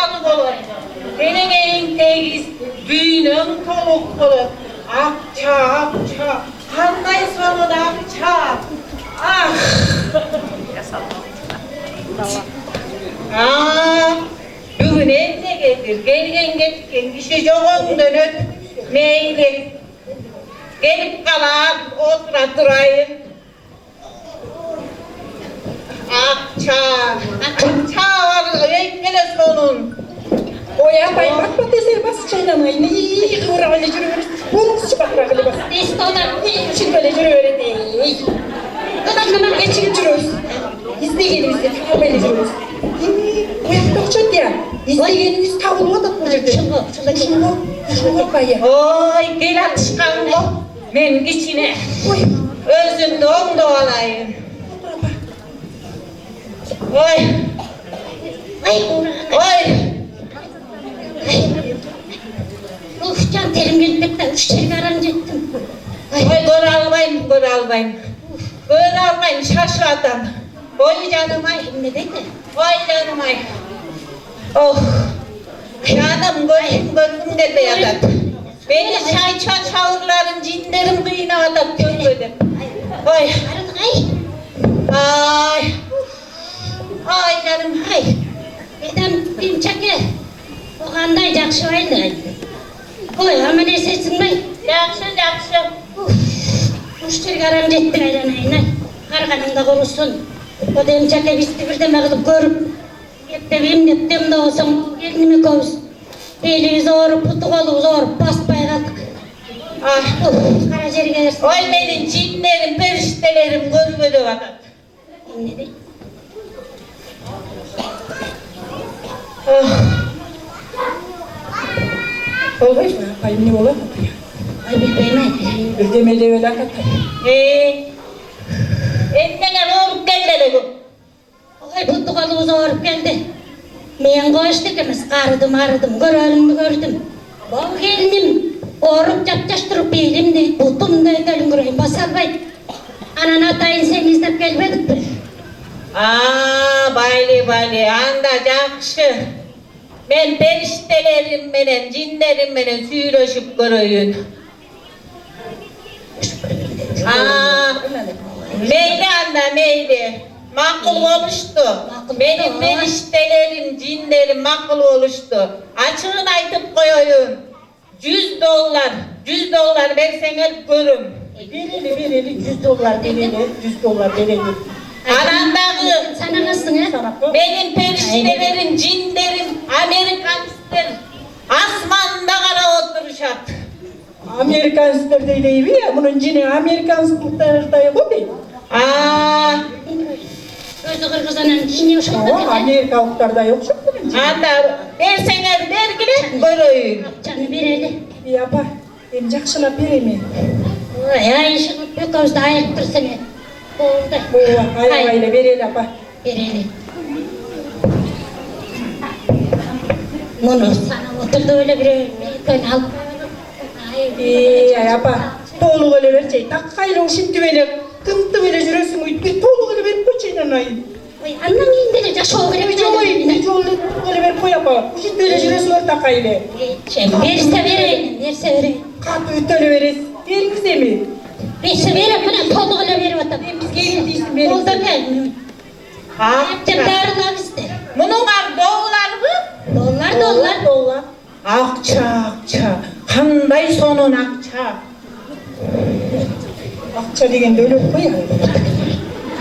balık olur. Senin elin tegiz, düğünün toluk olur. Akça, akça, kanday sonun akça. Ah! Bugün evine getir, gelgen getirin, işi çoğun dönüp, meyli. Gelip kalan, otura durayım. Akça, akça var, renkele sonun. O yapayım, bakma desene bas çaylamayın. İyi, kıvıra öyle yürüyoruz. Bunun sıçı bakma öyle bas. Neyse odan. Şimdi böyle yürüyor değil. Kadınlar geçip yürüyoruz. İzleyenimiz de tamam böyle yürüyoruz. Uyandık çok ya. İzleyenimiz tavulu da kocadı. Şunu koyayım. Oy, gel atışkan bu. Men içine. Özünde on doğalayım. Oy. Oy. Can terim gitmekten üç çeyrek aranca ettim. Oy, gör almayın. Gör almayın, şaşı adam. Oy canım ay. Ne dedi? Oy canım ay. Oh. Canım gördüm de beyadat. Beni çay çağırların, cinlerim kıyına atıp görmedim. Oy. Aradık ay. Ay. Ay canım ay. Neden bir çeke? O kanday jakşı aydı. Oy ama ne seçsin bay? Yakşı. Üç çeyrek aranca ettim aydan ayına. Arkanında korusun. O dem çeke bisti bir deme kılıp görüp. Yetmeyim de olsun. Elimi kovuz. Beli zor, putukolu zor. Basmaya kaldık. Ah. Karaciğer gelirsin. Oy benim cinlerim, periştelerim görmedi vakit. Ne dedi? Oh. Olmuş mu? Yapayım ne olur? Ay bilmem. Bir demeli öyle katayım. Endene olup geldi bu. Ay putukolu zor geldi. Men koştuk emas, qarıdım, gördüm. Bak gelinim, orup yaptaştırıp belimde, butumda edelim göreyim, basarbay. Anan atayın sen izlep gelmedik mi? Bayli, anda jakşı. Ben periştelerim menen, cinlerim menen süylöşüp görüyün. Meyli anda meyli. Makul oluştu. Benim periştelerim, cinlerim makul oluştu. Açığını aytıp koyuyun. $100 verseniz görüm. Vereli, $100 vereli. Arandağı Sana nasılsın ha? benim periştelerim, cinlerim, Amerikan ister. Asmanda kara oturuşat. Amerikan ister değil ya, bunun cini Amerikan ister da yok değil. Özü kırgızanan cini hoşuma Ama Amerikalıklarda yok çok bunun cini. Anda verseniz vergile görüyün. Canı vereli. Yapar, ben jakşına vereyim. Ay işini bir kavuzda ayıktır seni. Oldu. Bu ayağıyla vereli yapar. Vereli. Bunu sana oturdu öyle bir ben al. Yapar. Tolu öyle verecek. Takkayla şimdi böyle kıntı böyle jürürsün. Bir tolu öyle verip koçayla ayın. Ay annem yiyince de şov verip Bir tolu öyle verip koyapar. Şimdi öyle jürürsün takkayla. Verse vereyim. Katı ütölü veririz. Verin bize mi? Verse vereyim bana tolu öyle verip atam. Biz gelin değilsin verin. Oldu gelmiyor. Yapacak darılar ister. Bunun var doğular mı? Dolar. Akça. Kanday sonun akça. Akça degen de öyle koyar.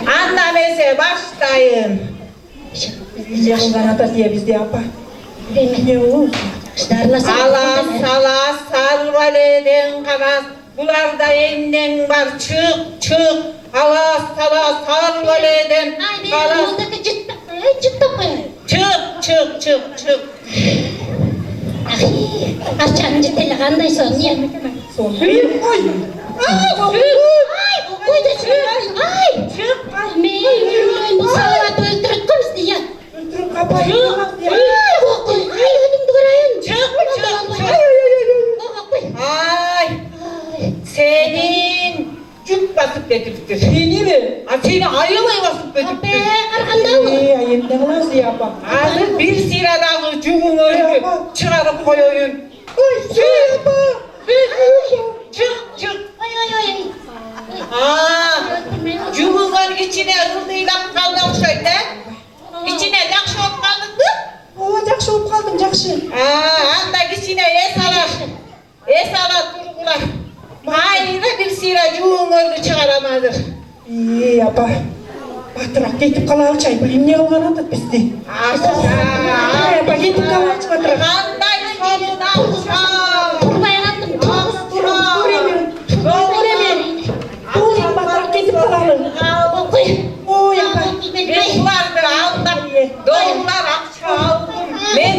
Anda mesela başlayın. Biz yakından atar diye biz de yapar. Demek. Ne olur? Darlasın. Allah sala salvaleden kanas. Bularda enden var çık. Allah sala salvaleden Ay kanas. benim oradaki cıtta koyar. Çık. Ay açan cıttayla kandaysa onu niye? Son bir koy. Ay koy da çık. Ay. Meğer bu salat öldürüp koymuş diye. Öldürüp kapayın. Ay önümde göreyim. Çık. Ay senin cüp basıp getirtir. Yeni mi? Seni ayılayı basıp Be getirtir. arkanda mı? Yeni emne kılası yapam. Azır bir sıraдағы жүгіңөрді шығарып қояйын. Yapma. Çık. Ay ay ay. Жүгіңөр içine ылдыйлап қалды ұқсайды. İçine жақсы болып қалдың ба? Ова, жақсы болып қалдым, жақсы. Анда кичине эс ала тургула. Майра bir сыйра жүгіңөрді шығарамадыр. Апа, батырақ кетіп қалағыч, айбай эмне кылган атат бизди? Апа, кетіп қалағыч батырақ. Қандай қолын ақша. Турбай қалдым. Туғын батырақ кетіп қалағын. Ой, апа. Мен бұларды алдым. Доллар ақша алдым. Мен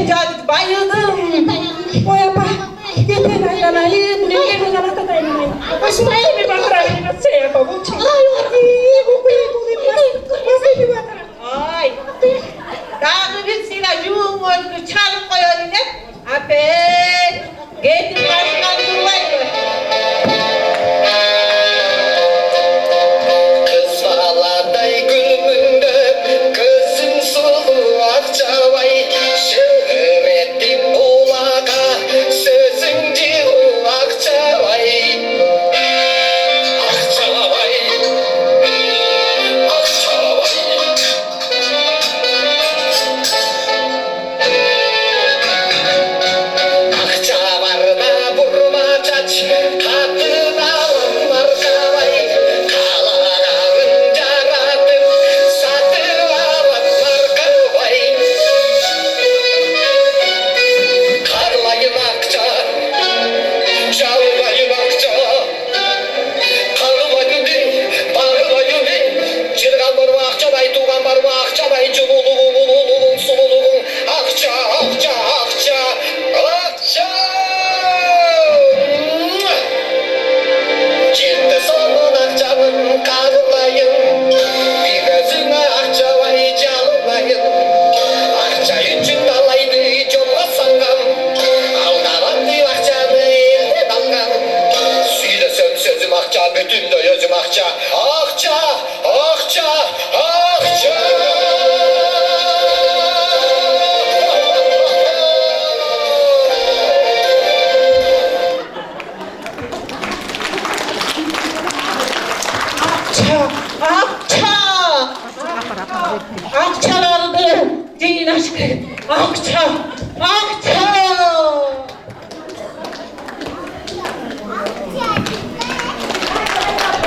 байыдым. Ой, апа. Кетен айналайын, эмне кылган атат айналайын. Эми батырақ эмесе, апа, болчу. Ay, дағы bir сыйра жүгіңөрді çalып қояйын деп, апет, кетіп қашқан тұрбайды. Kız valaday gülümünde kızın sulu akçavay şöhretim kulağa sözün cilu akçavay akçavay akçavay akçavarda burma çaç katına markavay kalağın jaratıp satıp alan markavay karlayın akça çalmayın akça karlayın bağlayın çırgan barma akçabay tuğan barma akçabay cumuluğun sululuğun akça akça akça akça Cilde sonun akçanın karlayın bir gözüne akçavay çalmayın akça üçün dalaydı jolga sangan aldarandı akçanı elde dangan söylesem sözüm akça bütünдөй özüm akça akça akça akça Akçalardı, değil aşkı. Akça.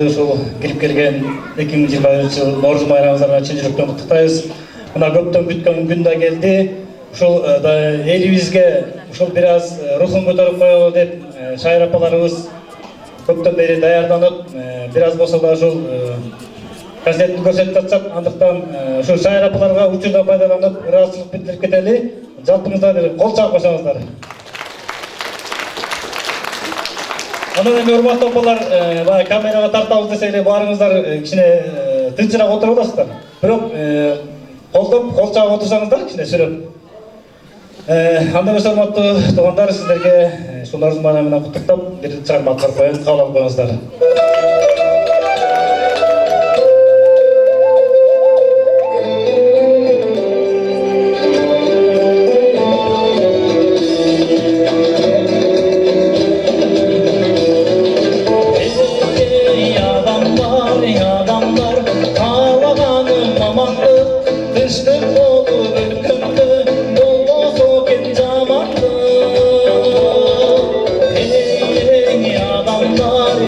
Ушул кирип келген 2021 жыл Наурыз байрамыңыздарына чын жүрөктөн куттуктайбыз. Мына көптөн күткөн күн да келди. Ушул элибизге ушул бир аз рухун көтөрүп коелу деп шайыр апаларыбыз көптөн бери даярданып, бир аз болсо да ушул концертти көрсөтүп жатышат. Андыктан ушул шайыр апаларга учурдан пайдаланып ыраазычылык билдирип кетели. Жалпыңыздар кол чаап койсоңуздар. Анан эми урматтуу апалар, баягы камерага тартабыз десек эле баарыңыздар кичине тынчыраак отуруп аласыздар. Бирок колдоп, кол чаап отурсаңыздар кичине сүрөп. Анда эмес урматтуу туугандар, сиздерге ушул Наурыз байрамы менен куттуктап, бир чыгарма аткарып коеюн, кабыл алып коюңуздар.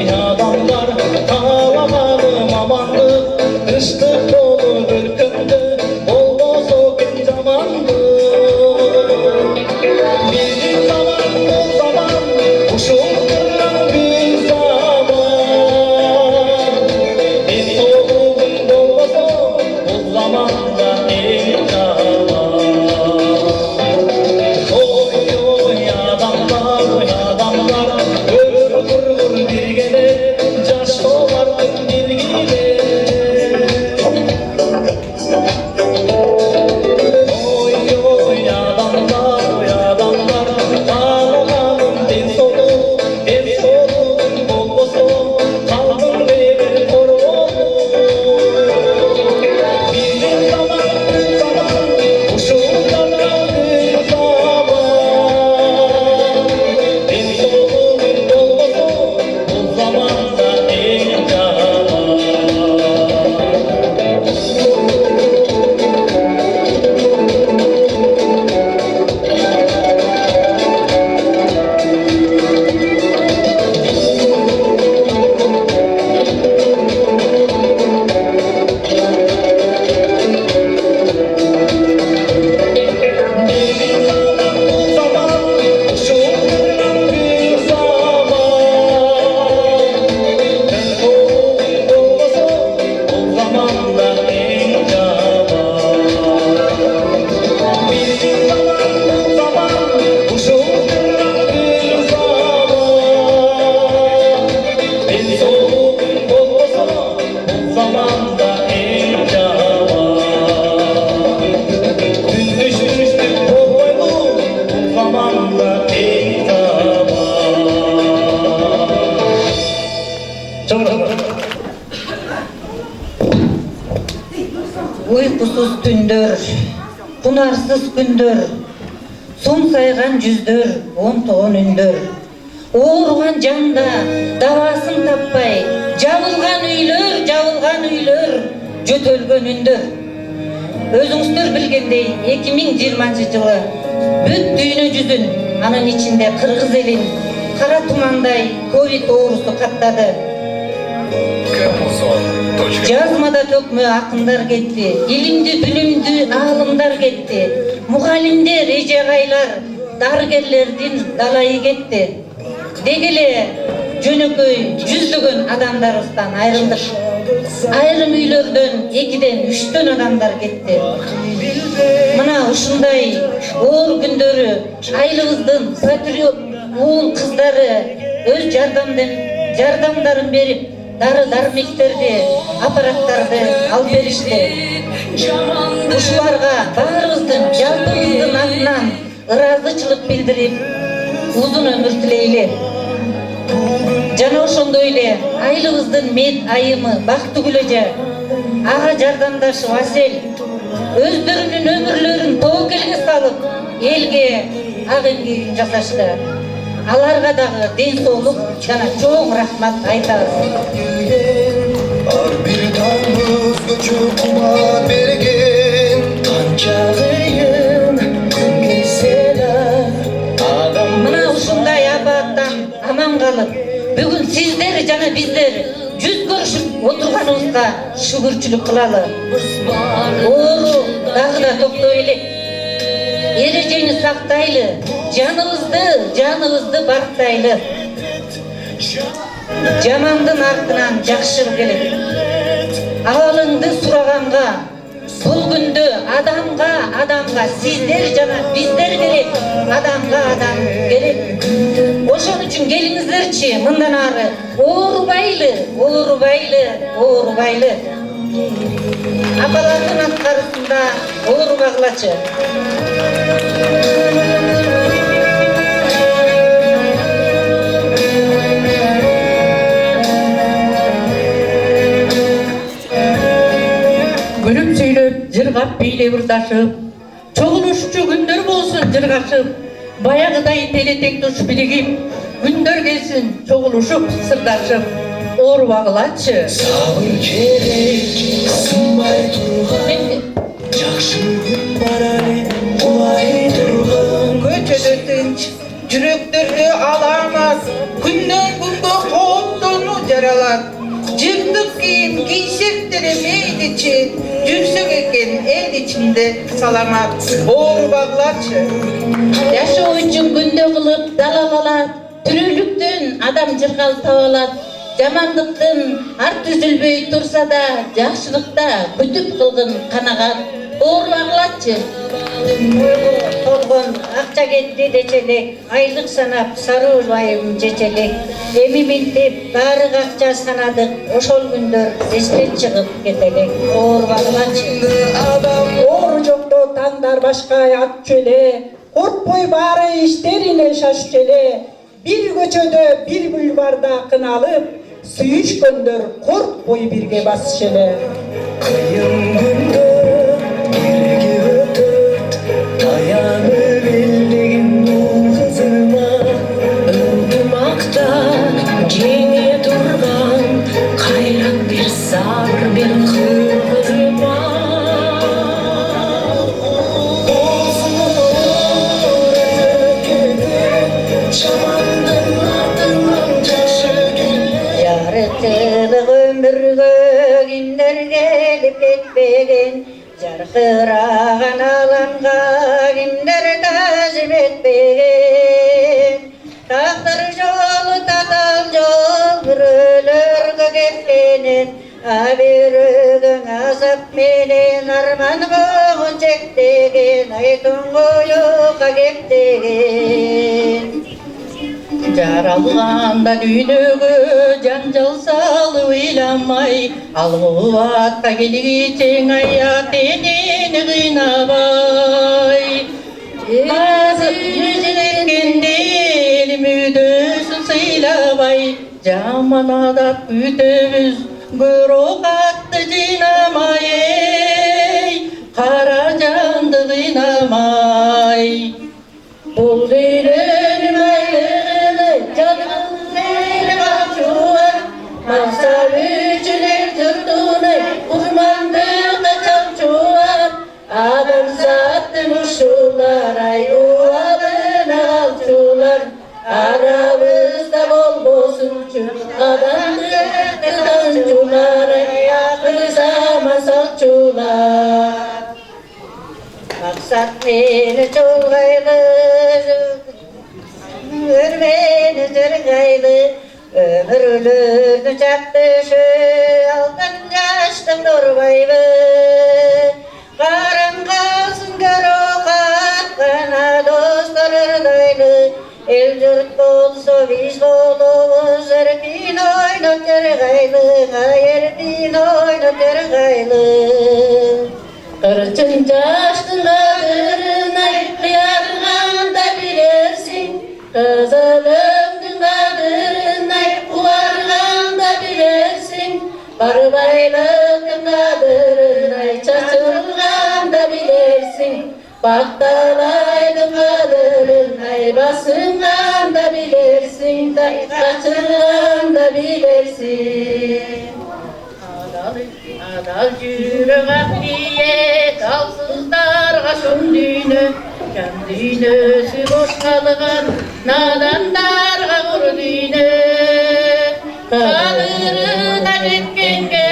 Adamlar Чоң рахмат. Uykusuz tündör, kunarsız gündör, somsaygan жүздөр, онтоғын үндөр. Оğurgan janda, davasın tappay, jabılgan üylör, жөтөлгөн үндөр. Өзүңүздөр билгендей, 2020 жылы бүт дүйнө жүзүн, анын ичинде Кыргыз элин кара тумандай ковид оорусу каттады. Жазмада төкмө акындар кетти, илимди билимдүү аалымдар кетти, мугалимдер, эжегайлар, дарыгерлердин далайы кетти. Деги эле жөнөкөй жүздөгөн адамдарыбыздан айрылдык. Айрым үйлөрдөн 2-ден 3-төн адамдар кетти. Мына ушундай оор күндөрү айылыбыздын патриот уул кыздары өз жардамдарын берип, дары-дармектерди, аппараттарды алып беришти. Ушуларга баарыбыздын жалпыбыздын атынан ыраазычылык билдирип, узун өмүр тилейли. Жана ошондой эле айылыбыздын мед айымы Бактыгүл эже, ага жардамдашы Асель өздөрүнүн өмүрлөрүн тобокелге салып, элге ак эмгегин жасашты. Аларга дагы ден соолук жана чоң рахмат айтабыз. Ар бир таң өзгөчө кубат берген, канча кыйын күн келсе да Мына ушундай апаттан аман калып, бүгүн сиздер жана биздер жүз көрүшүп отурганыбызга шүгүрчүлүк кылалы. Оору дагы да токтой элек. Эрежени сактайлы, жаныбызды бактайлы. Жамандын артынан жакшылык келет. Абалыңды сураганга, бул күндө адамга сиздер жана биздер керек. Адамга адам керек. Ошон үчүн келиңиздерчи, мындан ары оорубайлы. Апалардын аткарысында оорубагылачы. Gülüp söylep, jırgap beyle urdашып, чогулушчу күндөр болсун жыргашып, баягыдай телетек туш биригип, күндөр келсин чогулушуп, сырдашып, оорубагылачы. Сабыр керек, сынбай турган, жакшы күн бар эле, кулай турган. Көчөдө тынч, жүрөктөрдө аламат, күндөн күнгө кооптонуу жаралат. Жыртык кийим кийсек деле мейличи, жүрсөк экен эл ичинде саламат. Оорубагылачы. Жашоо үчүн күндө кылып далалалат, тирүүлүктөн адам жыргалып табалат. Жамандыктын арт үзүлбөй турса да, жакшылыкта күтүп кылгын канагат. Оорубагылачы. Толгон акча кетти дечелек, айлык санап сары убайым жечелек. Эми минтип баары акча санадык, ошол күндөр эстен чыгып кетелек. Оорубагылачы. Оору жокто таңдар башка атчу эле, коркпой баары иштерине шашчу эле. Бир көчөдө, бир бульварда кыналып, сүйүшкөндөр коркпой бирге басыш эле. Кыйын күндө бирге өтөт, таянып элдигин бул кызыма. Ынтымакта жеңе турган, кайрат бир сабыр бир кыргызыма. Жарыктылык өмүргө кимдер келип кетпеген, жаркыраган аламга кимдер тазып этпеген. Тактыр жолу татал жол бүрөлөргө кеткенин, абирөгөң азап менен арман көңүл чектеген, айтын коюкка кептеген. Жаралганда дүйнөгө жанжал салып ыйламай, ал кубатка келгичең аят энени кыйнабай. Азыр жүзүн эткенде элим үйдөсүн сыйлабай, Jaman adat büyütebüz, guru kattı jinamay, kara jandı kıynamay. Bul dilenim aylığını, canım eyle bakçuvar, Mahsar üçüler türdüğüne, uzmanlığı çalçuvar. Adam sattı muşular, ay uvalına alçular. Aramızda bol bozuncu, adamlığı kazancular, ayaklıza masalçular. Maksat beni çolgaylı, beni zırgaylı, ömür ölürünü çaktışı, aldan yaştım durbaylı. Karın kalsın gör o katkana, dostlar ırdaylı, el yurt bolsa biz bolumuz, erkin oynat yargaylı, erkin oynat yargaylı. Kırçın taştın adırına, kıyarganda bilirsin, kızılımdın adırına, uvarganda bilirsin, barbaylığın adırına, çatılganda bilirsin, baktalaydın adırına, basından bilirsin, kaçırgan da bilirsin. Adal yürek akliye, dalsızlarga şun düğünü, can düğünüsü boş kalgan, nadanlarga vur düğünü. Kalırına gitkenge,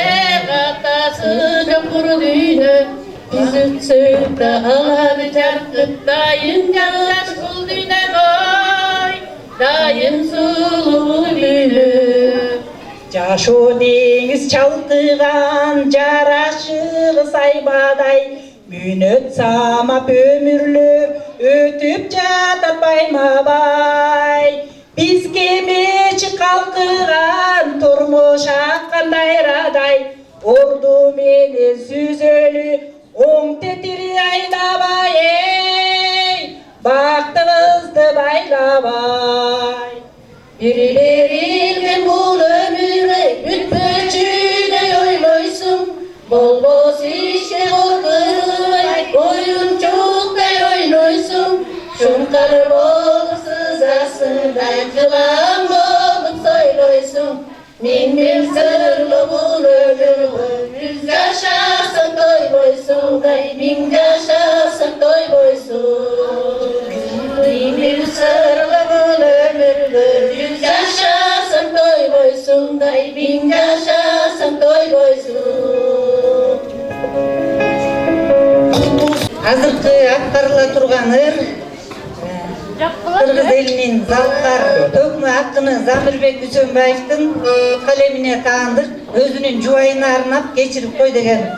katası çapur düğünü, biz ütsük de aladı çarptık, dayın canlaş kul düğüne koy, dayın sulu düğünü. Jaşo deniz çaltıgan, jaraşığı saybaday, Münöt samap ömürlü, ötüp jatat baymabay. Biz kemeçi kalkıgan, turmuş akkan dayraday, ordu meni süzölü, oң tetiri aylabay, baktığızdı baylabay. Birilerin bul ömüre, ütpöçüde oyloysun, bol boz işe korkırvay, oyuncukta oynoysun, şunkar bolup sızasınday, kılan bolup soyloysun, min sırlı bul ömür, yüz yaşasın toy boysun, min yaşasın toy boysun. Min sırlı bul ömür, yüz yaşasın toy boysun, bin yaşasın toy boysun. Azırkı aktarıla turgan Kırgız elinin zalkar tökme hakkını Zamirbek Üsönbaевтың kalemine taandık, özünün juwayına arnap geçirip koy degen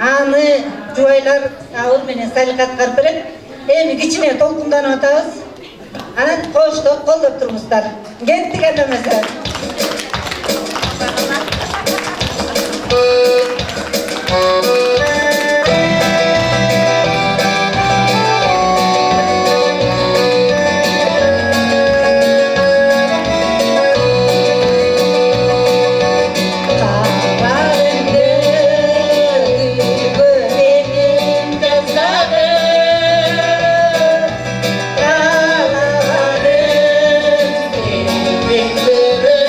anı juwaylar ağır menen salikatka berет. Эми кичине толкунданып атабыз. Анан коштоп колдоп турмуздар. Кеттик атамаса. Big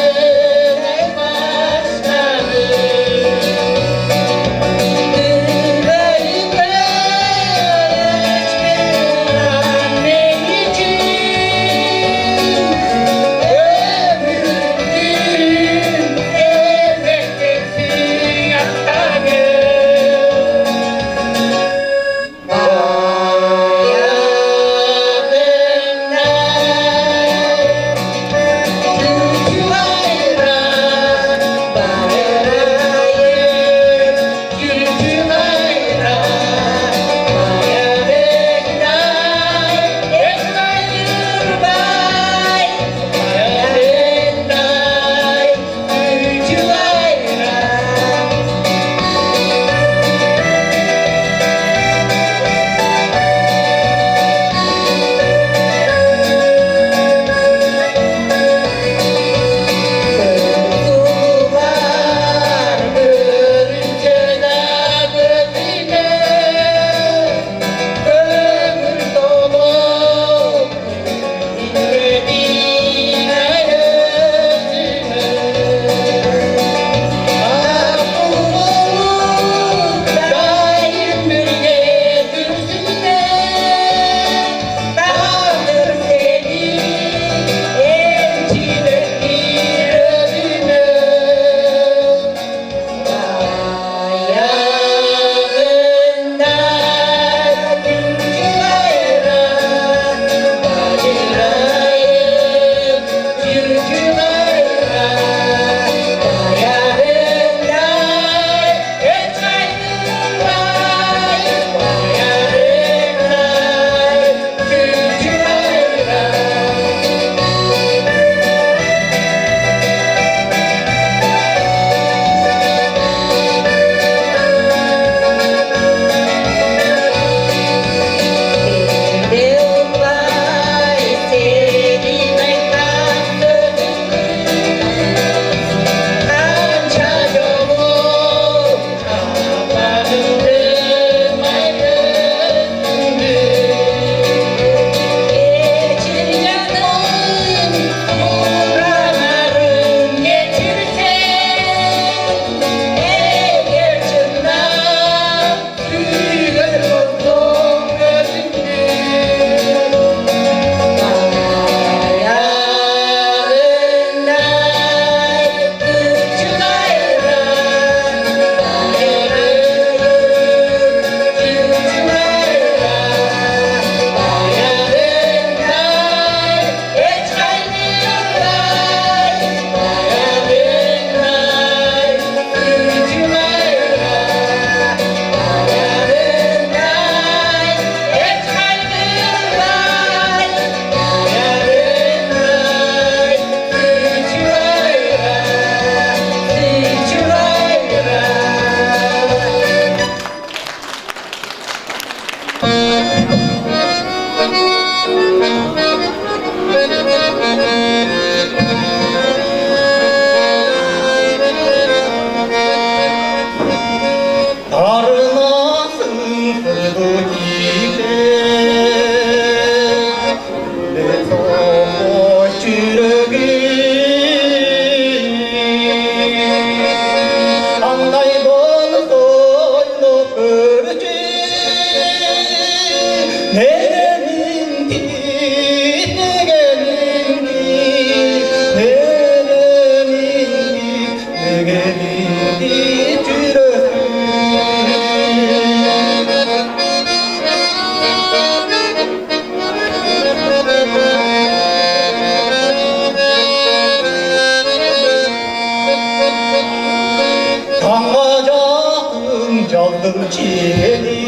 aldım çiğni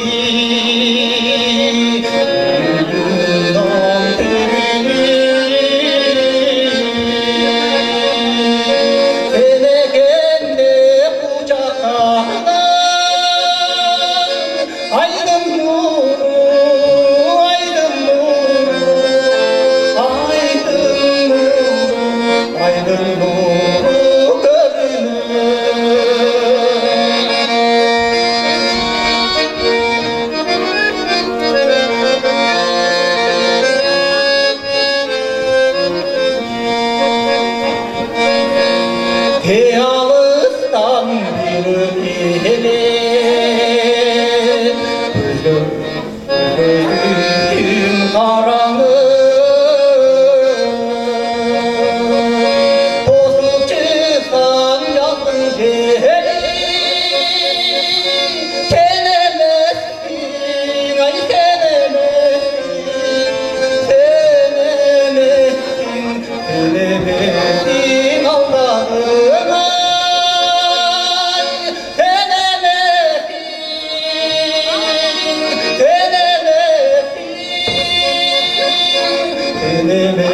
Gülünden beni kendi kucağına aydın nuru, aydın nuru, aydın nuru, aydın nuru görünür. Yalıstan bir ele gözüm karanlık bozuk çıkan yakın yeri senemezsin ay senemezsin senemezsin senemezsin Allah'ım ay senemezsin senemezsin senemezsin